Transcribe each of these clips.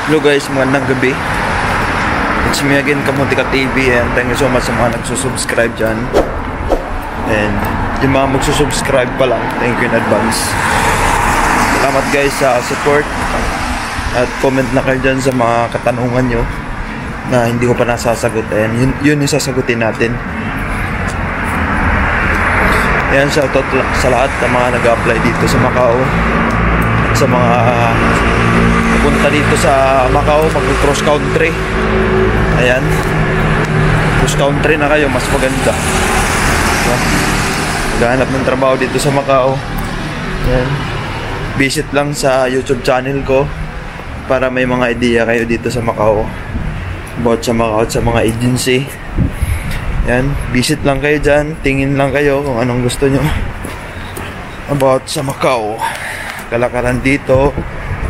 Hello guys, magandang gabi. It's me again, Kamuntika TV, and thank you so much sa mga nagsusubscribe dyan. And yung mga magsusubscribe pa lang, thank you in advance. Salamat guys sa support. At comment na kayo dyan sa mga katanungan nyo na hindi ko pa nasasagot. And yun yung sasagutin natin. Ayan, shoutout sa lahat ng mga nag-apply dito sa Macau. Sa mga punta dito sa Macau, mag-cross country. Ayan, cross country na kayo, mas maganda. Maghanap ng trabaho dito sa Macau. Ayan, visit lang sa YouTube channel ko para may mga idea kayo dito sa Macau about sa Macau at sa mga agency. Ayan, visit lang kayo dyan, tingin lang kayo kung anong gusto nyo about sa Macau, kalakaran dito,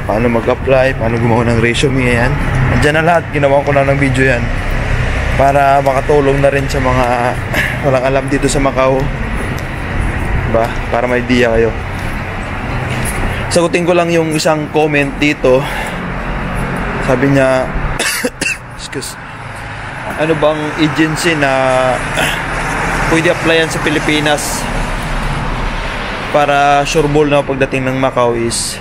paano mag-apply, paano gumawa ng resume. Ayan, andyan na lahat, ginawa ko na ng video yan para makatulong na rin sa mga walang alam dito sa Macau, diba? Para may idea kayo. Sagutin ko lang yung isang comment dito. Sabi niya excuse, ano bang agency na pwede applyan sa Pilipinas para sureball na pagdating ng Macau is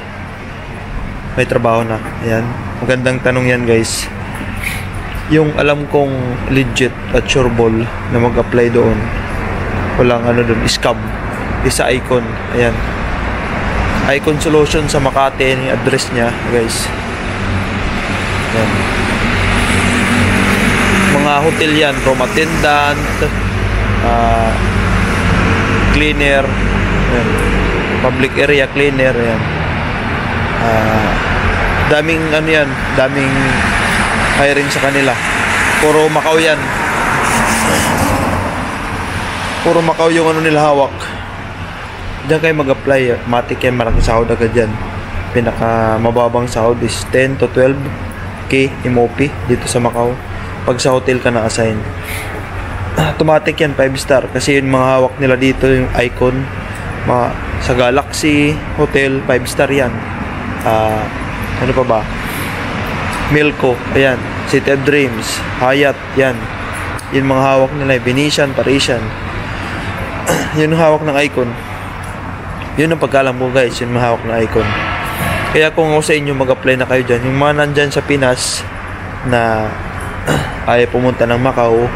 may trabaho na. Ayan, magandang tanong yan guys. Yung alam kong legit at sureball na mag-apply doon, walang ano doon, scam, isa Icon. Ayan, Icon Solution sa Makati, yung address niya guys. Ayan, mga hotel yan, room attendant, cleaner, ayan, public area cleaner. Ayan, daming ano yan, daming hiring sa kanila. Puro Macau yan, puro Macau yung ano nila hawak. Diyan kayo mag-apply, matik yan, malaking sahod agad yan. Pinaka mababang sahod is 10 to 12k MOP dito sa Macau pag sa hotel ka na-assign. Automatic yan, 5 star, kasi yung mga hawak nila dito yung Icon, mga, sa Galaxy Hotel 5 star yan. Ano pa ba, Milko, ayan, City of Dreams, Hyatt, yan, yung mga hawak nila, Venetian, Parisian. Yun ang hawak ng Icon. Yun ang pagkalam mo guys, yung mga hawak ng Icon. Kaya kung ako sa inyo mag-apply na kayo dyan, yung mga nandyan sa Pinas na ay pumunta ng Macau,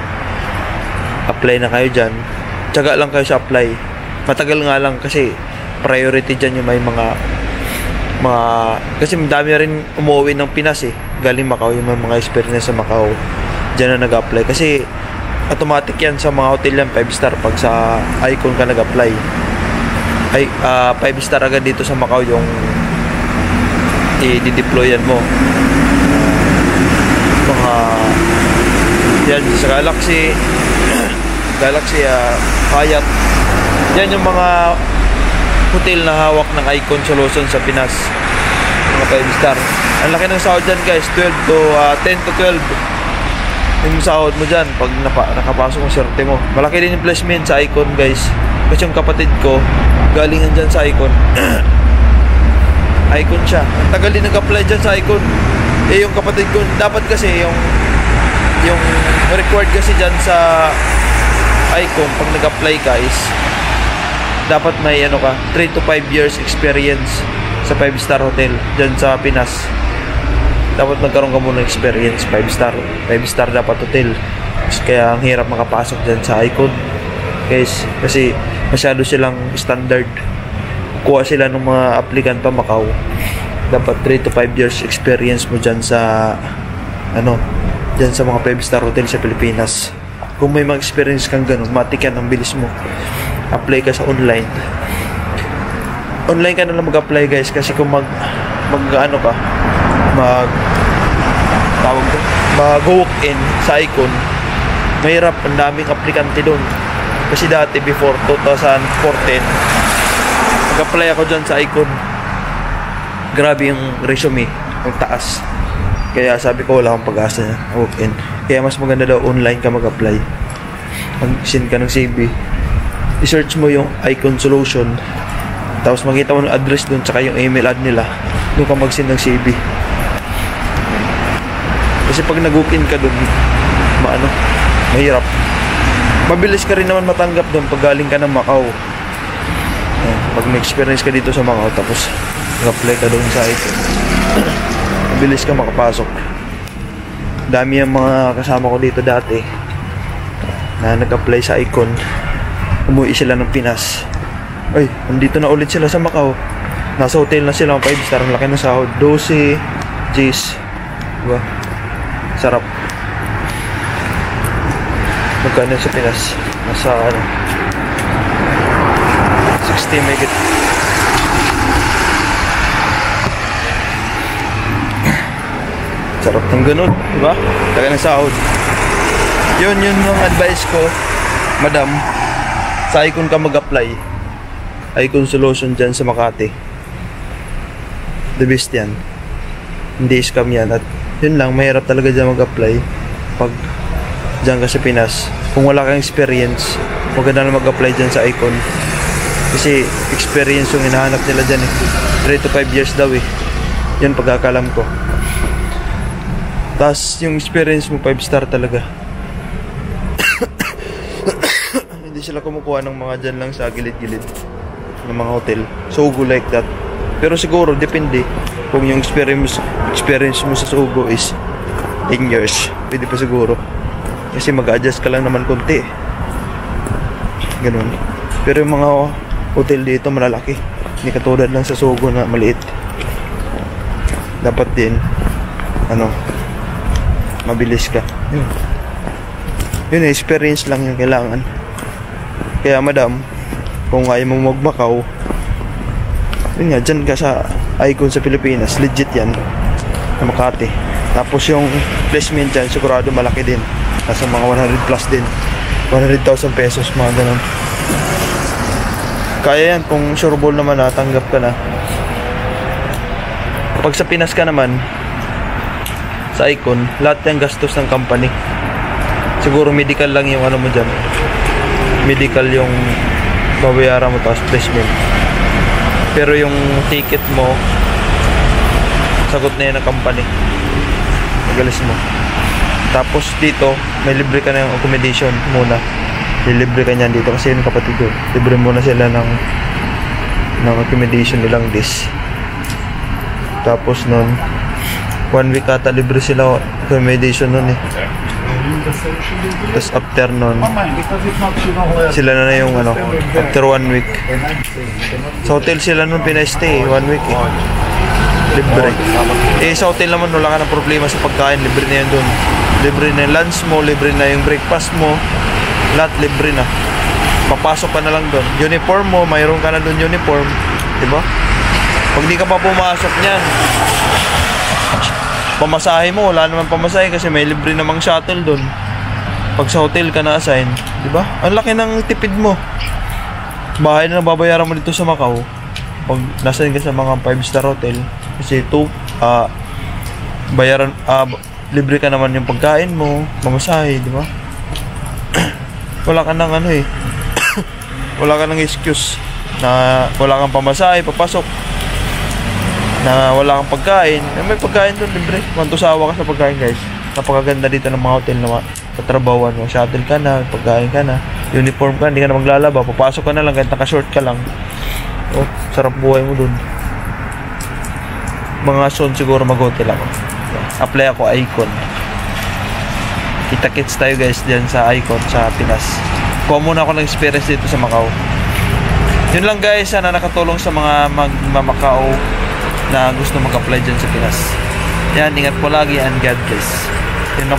apply na kayo dyan. Tiyaga lang kayo sa apply. Matagal nga lang kasi priority dyan yung may mga kasi madami rin umuwi ng Pinas galing Macau, yung mga experience sa Macau, dyan na nag-apply. Kasi automatic yan sa mga hotel yan, 5 star pag sa Icon ka nag-apply. Ay 5 star agad dito sa Macau yung i-deployan mo. Mga yan sa Galaxy Hyatt, yan yung mga hotel na hawak ng Icon Solution sa Pinas, mga 5 star. Ang laki ng sahod dyan guys, 10 to 12 yung sahod mo dyan pag nakapasok mo, swerte mo. Malaki din yung placement sa Icon guys, kasi yung kapatid ko galingan dyan sa Icon. Icon siya, ang tagal din nag-apply dyan sa Icon. Yung kapatid ko, dapat kasi yung required kasi dyan sa Icon pag nag-apply ka is dapat may ano ka, 3 to 5 years experience sa 5 star hotel dyan sa Pinas. Dapat magkaroon ka muna ng experience, 5 star dapat hotel. Kaya ang hirap makapasok dyan sa Icon guys, kasi masyado silang standard. Kuha sila ng mga applicant pa Macau, dapat 3 to 5 years experience mo dyan sa ano, dyan sa mga 5 star hotel sa Pilipinas. Kung may mga experience kang ganun, matik yan, ang bilis mo. Apply ka sa online ka na lang mag-apply guys, kasi kung mag walk-in sa Icon, mahirap, ang daming aplikante doon. Kasi dati before 2014 nag-apply ako dyan sa Icon, grabe yung resume, ang taas. Kaya sabi ko wala akong pag-asa na walk-in. Kaya mas maganda daw online ka mag-apply. Mag-send ka ng CV, i-search mo yung Icon Solution, Tapos makita mo ng address dun, tsaka yung email ad nila, doon ka mag-send ng CV. Kasi pag nag-walk-in ka dun, mahirap. Mabilis ka rin naman matanggap dun pag galing ka ng Macau. Pag may experience ka dito sa Macau, tapos nag-apply ka dun sa Icon, mabilis ka makapasok. Dami yung mga kasama ko dito dati na nag-apply sa Icon, umuwi sila ng Pinas. Ay, nandito na ulit sila sa Macau. Nasa hotel na sila, 5 star, ang laki ng sahod, 12 Gs, diba? Sarap. Magkano sa Pinas? Nasa 60 megit. Sarap ng ganun, diba? Laki ng sahod. Yun yung advice ko, madam. Sa Icon ka mag-apply. Icon Solution dyan sa Makati. The best yan. Hindi scam yan. At yun lang, mahirap talaga dyan mag-apply pag dyan ka sa Pinas. Kung wala kang experience, maganda na mag-apply dyan sa Icon. Kasi experience yung hinahanap nila dyan eh. 3 to 5 years daw eh. Yan pagkakalam ko. Tapos yung experience mo 5 star talaga. Hindi sila kumukuha ng mga dyan lang sa gilid-gilid ng mga hotel. Sogo like that. Pero siguro depende kung yung experience mo sa Sogo is 10 years. Pwede pa siguro. Kasi mag-adjust ka lang naman konti. Ganun. Pero yung mga hotel dito malalaki. Hindi katulad lang sa Sogo na maliit. Dapat din mabilis ka. Yun experience lang yung kailangan. Kaya madam, kung ayaw mo mag-Macau, yun nga, dyan ka sa Icon sa Pilipinas. Legit yan na Makati. Tapos yung placement dyan sigurado malaki din. Nasa mga 100 plus din, 100,000 pesos, mga ganun. Kaya yan, kung sureball naman natanggap ka na. Pag sa Pinas ka naman, sa Icon, lahat yung gastos ng company. Siguro medical lang yung mo dyan. Medical yung babayaran mo, tapos placement. Pero yung ticket mo, sagot na yan ng company. Magalis mo. Tapos dito, may libre ka na yung accommodation muna. Libre ka niyan dito kasi yung kapatid ko. Libre muna sila ng accommodation nilang days. Tapos nun, 1 week ata libre sila accommodation nun eh. Tapos after nun, sila na yung after 1 week. Sa hotel sila nun pinastay 1 week eh. Libre. Sa hotel naman wala ka ng problema sa pagkain. Libre na yan dun. Libre na yung lunch mo, libre na yung breakfast mo. Lahat libre na. Papasok ka na lang dun. Uniform mo, mayroon ka na dun uniform. Diba? Pag di ka pa pumasok niyan, pamasahe mo, wala naman pamasahe kasi may libre namang shuttle dun. Pag sa hotel ka na-assign, diba? Ang laki ng tipid mo. Bahay na babayaran mo dito sa Macau. Pag nasan ka sa mga 5-star hotel, kasi libre ka naman yung pagkain mo, pamasahe, diba? Wala ka nang wala ka nang excuse na wala kang pamasahe, papasok, na wala kang pagkain. May pagkain doon, libre. Mantusawa ka sa pagkain, guys. Napakaganda dito ng mga hotel na katrabawan mo. Shuttle ka na, pagkain ka na, uniform ka, hindi ka na maglalaba, papasok ka na lang, kahit naka-short ka lang. Oh, sarap buhay mo doon. Mga soon siguro mag-hotel ako. Apply ako Icon. Kita-kits tayo guys dyan sa Icon sa Pinas. Kuha muna ako ng experience dito sa Macau. Yun lang guys, sana nakatulong sa mga Macau na gusto mag-apply dyan sa Pinas. Yan, ingat po lagi and God bless. Yun lang.